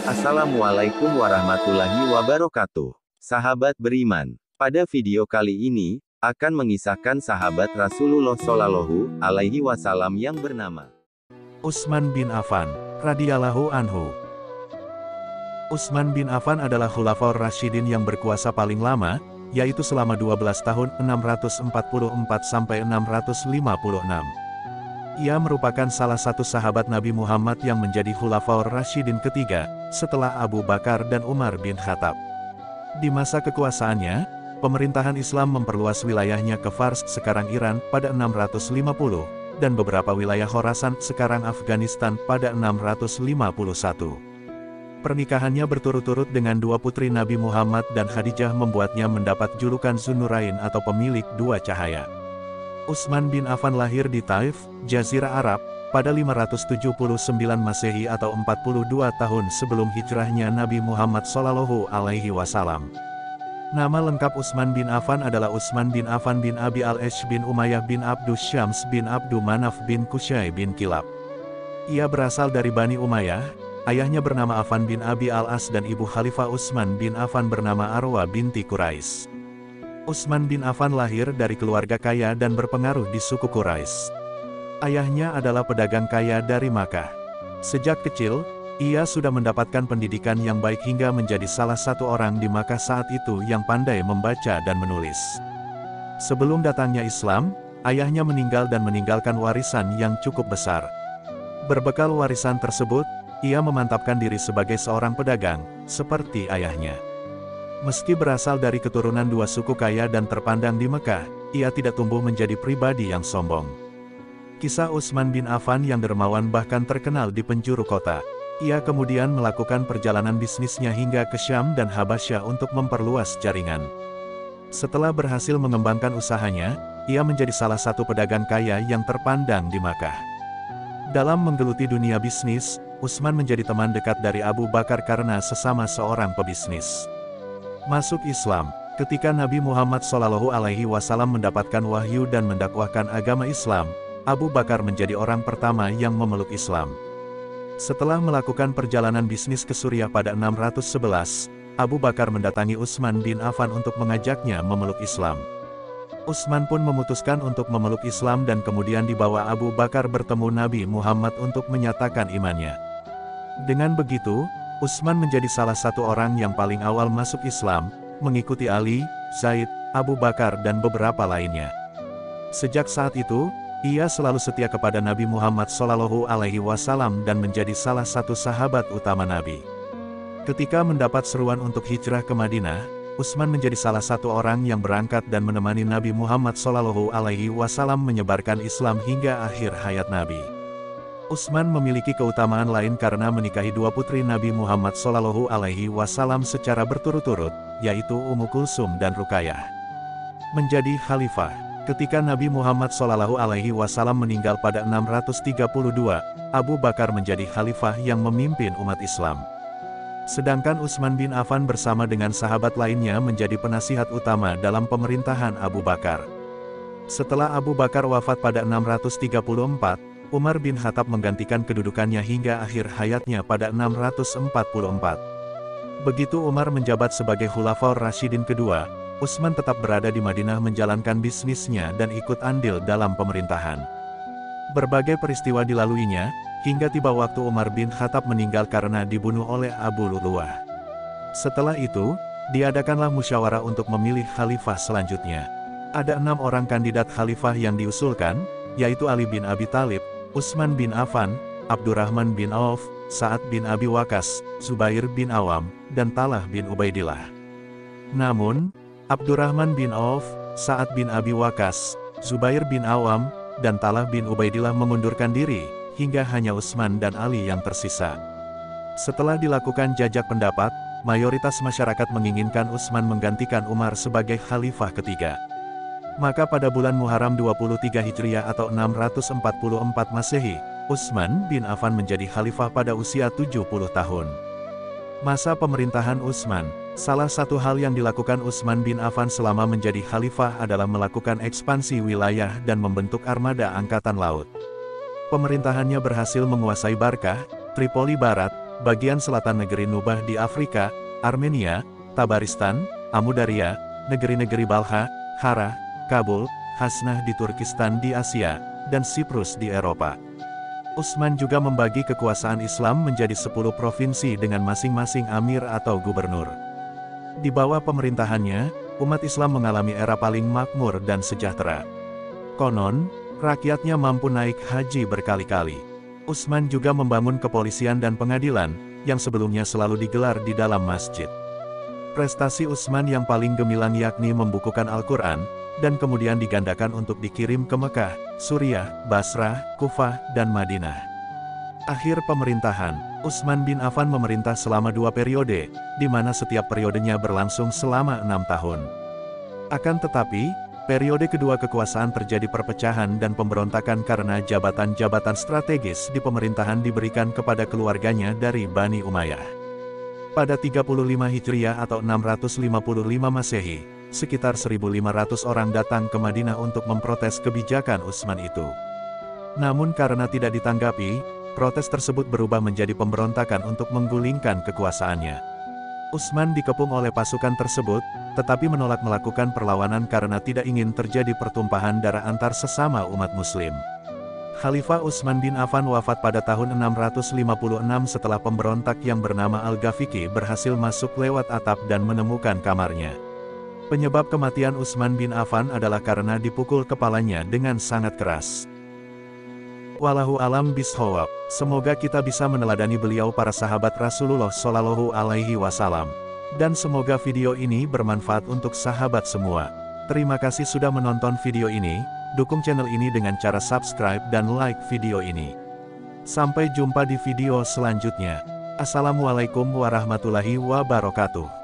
Assalamualaikum warahmatullahi wabarakatuh. Sahabat beriman, pada video kali ini akan mengisahkan sahabat Rasulullah Shallallahu Alaihi Wasallam yang bernama Utsman bin Affan, radhiyallahu anhu. Utsman bin Affan adalah Khulafaur Rasyidin yang berkuasa paling lama, yaitu selama 12 tahun 644 sampai 656. Ia merupakan salah satu sahabat Nabi Muhammad yang menjadi Khulafaur Rasyidin ketiga, setelah Abu Bakar dan Umar bin Khattab. Di masa kekuasaannya, pemerintahan Islam memperluas wilayahnya ke Fars sekarang Iran pada 650, dan beberapa wilayah Khorasan sekarang Afghanistan pada 651. Pernikahannya berturut-turut dengan dua putri Nabi Muhammad dan Khadijah membuatnya mendapat julukan Zunnurain atau pemilik dua cahaya. Utsman bin Affan lahir di Taif, Jazirah Arab, pada 579 Masehi atau 42 tahun sebelum hijrahnya Nabi Muhammad Shallallahu Alaihi Wasallam. Nama lengkap Utsman bin Affan adalah Utsman bin Affan bin Abi al-Ash bin Umayyah bin Abdus Syams bin Abdu Manaf bin Qusay bin Kilab. Ia berasal dari Bani Umayyah, ayahnya bernama Affan bin Abi al-As dan ibu Khalifah Utsman bin Affan bernama Arwa binti Quraisy. Utsman bin Affan lahir dari keluarga kaya dan berpengaruh di suku Quraisy. Ayahnya adalah pedagang kaya dari Makkah. Sejak kecil, ia sudah mendapatkan pendidikan yang baik hingga menjadi salah satu orang di Makkah saat itu yang pandai membaca dan menulis. Sebelum datangnya Islam, ayahnya meninggal dan meninggalkan warisan yang cukup besar. Berbekal warisan tersebut, ia memantapkan diri sebagai seorang pedagang, seperti ayahnya. Meski berasal dari keturunan dua suku kaya dan terpandang di Mekah, ia tidak tumbuh menjadi pribadi yang sombong. Kisah Utsman bin Affan yang dermawan bahkan terkenal di penjuru kota. Ia kemudian melakukan perjalanan bisnisnya hingga ke Syam dan Habasyah untuk memperluas jaringan. Setelah berhasil mengembangkan usahanya, ia menjadi salah satu pedagang kaya yang terpandang di Makkah. Dalam menggeluti dunia bisnis, Utsman menjadi teman dekat dari Abu Bakar karena sesama seorang pebisnis. Masuk Islam. Ketika Nabi Muhammad Shallallahu Alaihi Wasallam mendapatkan wahyu dan mendakwahkan agama Islam, Abu Bakar menjadi orang pertama yang memeluk Islam. Setelah melakukan perjalanan bisnis ke Suriah pada 611, Abu Bakar mendatangi Utsman bin Affan untuk mengajaknya memeluk Islam. Utsman pun memutuskan untuk memeluk Islam dan kemudian dibawa Abu Bakar bertemu Nabi Muhammad untuk menyatakan imannya. Dengan begitu, Utsman menjadi salah satu orang yang paling awal masuk Islam, mengikuti Ali, Zaid, Abu Bakar dan beberapa lainnya. Sejak saat itu, ia selalu setia kepada Nabi Muhammad Shallallahu Alaihi Wasallam dan menjadi salah satu sahabat utama Nabi. Ketika mendapat seruan untuk hijrah ke Madinah, Utsman menjadi salah satu orang yang berangkat dan menemani Nabi Muhammad Shallallahu Alaihi Wasallam menyebarkan Islam hingga akhir hayat Nabi. Utsman memiliki keutamaan lain karena menikahi dua putri Nabi Muhammad Shallallahu Alaihi Wasallam secara berturut-turut, yaitu Ummu Kulsum dan Ruqayyah. Menjadi khalifah. Ketika Nabi Muhammad Shallallahu Alaihi Wasallam meninggal pada 632, Abu Bakar menjadi khalifah yang memimpin umat Islam. Sedangkan Utsman bin Affan bersama dengan sahabat lainnya menjadi penasihat utama dalam pemerintahan Abu Bakar. Setelah Abu Bakar wafat pada 634, Umar bin Khattab menggantikan kedudukannya hingga akhir hayatnya pada 644. Begitu Umar menjabat sebagai Khulafaur Rasyidin kedua, Utsman tetap berada di Madinah menjalankan bisnisnya dan ikut andil dalam pemerintahan. Berbagai peristiwa dilaluinya, hingga tiba waktu Umar bin Khattab meninggal karena dibunuh oleh Abu Lu'lu'ah. Setelah itu, diadakanlah musyawarah untuk memilih khalifah selanjutnya. Ada 6 orang kandidat khalifah yang diusulkan, yaitu Ali bin Abi Thalib, Utsman bin Affan, Abdurrahman bin Auf, Sa'ad bin Abi Waqqas, Zubair bin Awam, dan Talha bin Ubaidillah. Namun, Abdurrahman bin Auf, Sa'ad bin Abi Waqqas, Zubair bin Awam, dan Talha bin Ubaidillah mengundurkan diri, hingga hanya Utsman dan Ali yang tersisa. Setelah dilakukan jajak pendapat, mayoritas masyarakat menginginkan Utsman menggantikan Umar sebagai khalifah ketiga. Maka pada bulan Muharram 23 Hijriah atau 644 Masehi, Utsman bin Affan menjadi khalifah pada usia 70 tahun. Masa pemerintahan Utsman, salah satu hal yang dilakukan Utsman bin Affan selama menjadi khalifah adalah melakukan ekspansi wilayah dan membentuk armada angkatan laut. Pemerintahannya berhasil menguasai Barkah, Tripoli Barat, bagian selatan negeri Nubah di Afrika, Armenia, Tabaristan, Amudarya, negeri-negeri Balkha, Hara, Kabul, Hasnah di Turkistan di Asia, dan Siprus di Eropa. Utsman juga membagi kekuasaan Islam menjadi 10 provinsi dengan masing-masing amir atau gubernur. Di bawah pemerintahannya, umat Islam mengalami era paling makmur dan sejahtera. Konon, rakyatnya mampu naik haji berkali-kali. Utsman juga membangun kepolisian dan pengadilan, yang sebelumnya selalu digelar di dalam masjid. Prestasi Utsman yang paling gemilang yakni membukukan Al-Quran, dan kemudian digandakan untuk dikirim ke Mekah, Suriah, Basrah, Kufah, dan Madinah. Akhir pemerintahan, Utsman bin Affan memerintah selama 2 periode, di mana setiap periodenya berlangsung selama 6 tahun. Akan tetapi, periode kedua kekuasaan terjadi perpecahan dan pemberontakan karena jabatan-jabatan strategis di pemerintahan diberikan kepada keluarganya dari Bani Umayyah. Pada 35 Hijriah atau 655 Masehi, sekitar 1.500 orang datang ke Madinah untuk memprotes kebijakan Utsman itu. Namun karena tidak ditanggapi, protes tersebut berubah menjadi pemberontakan untuk menggulingkan kekuasaannya. Utsman dikepung oleh pasukan tersebut, tetapi menolak melakukan perlawanan karena tidak ingin terjadi pertumpahan darah antar sesama umat muslim. Khalifah Utsman bin Affan wafat pada tahun 656 setelah pemberontak yang bernama Al-Ghafiqi berhasil masuk lewat atap dan menemukan kamarnya. Penyebab kematian Utsman bin Affan adalah karena dipukul kepalanya dengan sangat keras. Wallahu alam bishawab. Semoga kita bisa meneladani beliau para sahabat Rasulullah Shallallahu Alaihi Wasallam. Dan semoga video ini bermanfaat untuk sahabat semua. Terima kasih sudah menonton video ini. Dukung channel ini dengan cara subscribe dan like video ini. Sampai jumpa di video selanjutnya. Assalamualaikum warahmatullahi wabarakatuh.